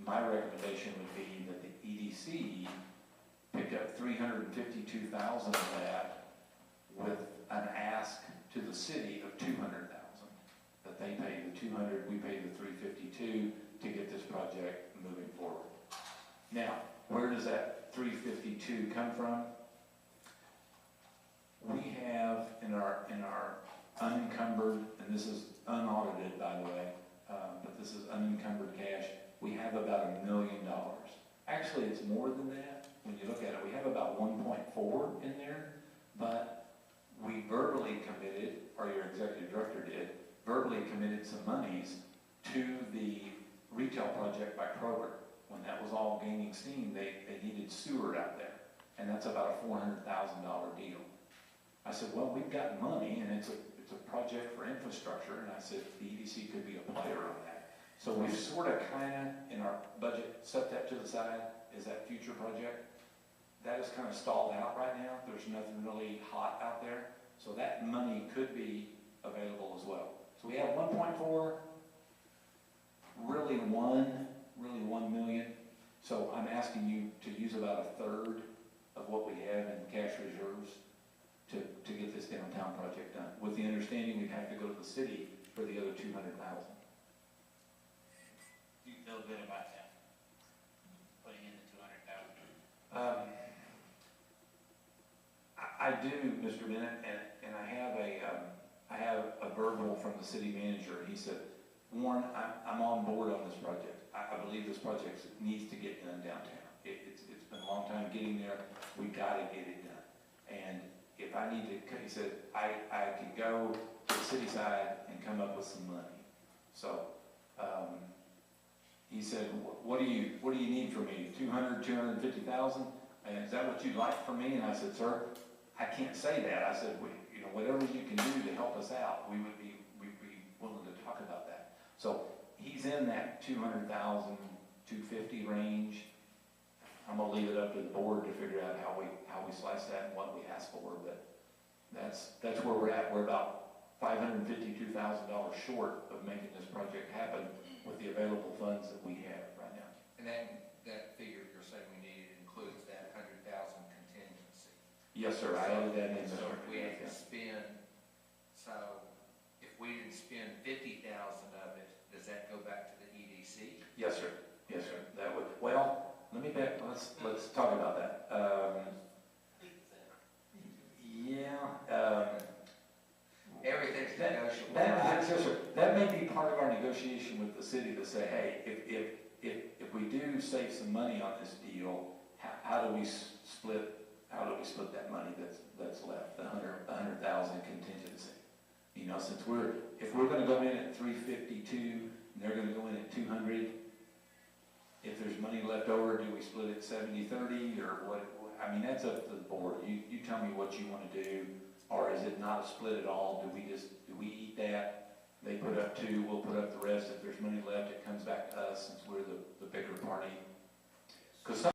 my recommendation would be that the EDC pick up $352,000 of that with an ask to the city of $200,000. That they pay the 200, we pay the 352 to get this project moving forward. Now, where does that 352 come from? We have in our unencumbered, and this is unaudited by the way, but this is unencumbered cash, we have about $1 million. Actually, it's more than that. When you look at it, we have about 1.4 in there, but we verbally committed, or your executive director did, verbally committed some monies to the retail project by Kroger. When that was all gaining steam, they needed sewer out there, and that's about a $400,000 deal. I said, well, we've got money, and it's a project for infrastructure, and I said the EDC could be a player on that. So we've sort of kind of, in our budget, set that to the side as that future project. That is kind of stalled out right now. There's nothing really hot out there. So that money could be available as well. So we have 1.4, really 1 million. So I'm asking you to use about a third of what we have in cash reserves to get this downtown project done, with the understanding we'd have to go to the city for the other 200,000. Do you feel good about that? Putting in the 200,000? I do, Mr. Bennett, and I have a verbal from the city manager. He said, Warren, I'm on board on this project. I believe this project needs to get done downtown. It's been a long time getting there. We've got to get it done. And if I need to, he said, I can go to the city side and come up with some money. So he said, what do you need from me? 250,000? And is that what you'd like from me? And I said, sir, I can't say that. I said, whatever you can do to help us out, we'd be willing to talk about that. So he's in that 200,000, 250 range. I'm gonna leave it up to the board to figure out how we slice that and what we ask for, but that's where we're at. We're about $552,000 short of making this project happen with the available funds that we have right now. And that figure you're saying we need includes that 100,000 contingency. Yes, sir. I added that in. So if we had to spend, so if we didn't spend 50,000 of it, does that go back to the EDC? Yes, sir. Yes, sir. That would. Well, let me back. Let's talk about that. Everything's negotiable. Yes, sir. That may be part of our negotiation with the city to say, hey, if we do save some money on this deal, how do we split that money that's left, the 100,000 contingency? Since if we're going to go in at 352 and they're going to go in at 200, if there's money left over, do we split it 70-30 or what? I mean, that's up to the board. You tell me what you want to do, or is it not a split at all? Do we eat that? They put up 2, we'll put up the rest. If there's money left, it comes back to us since we're the bigger party. Because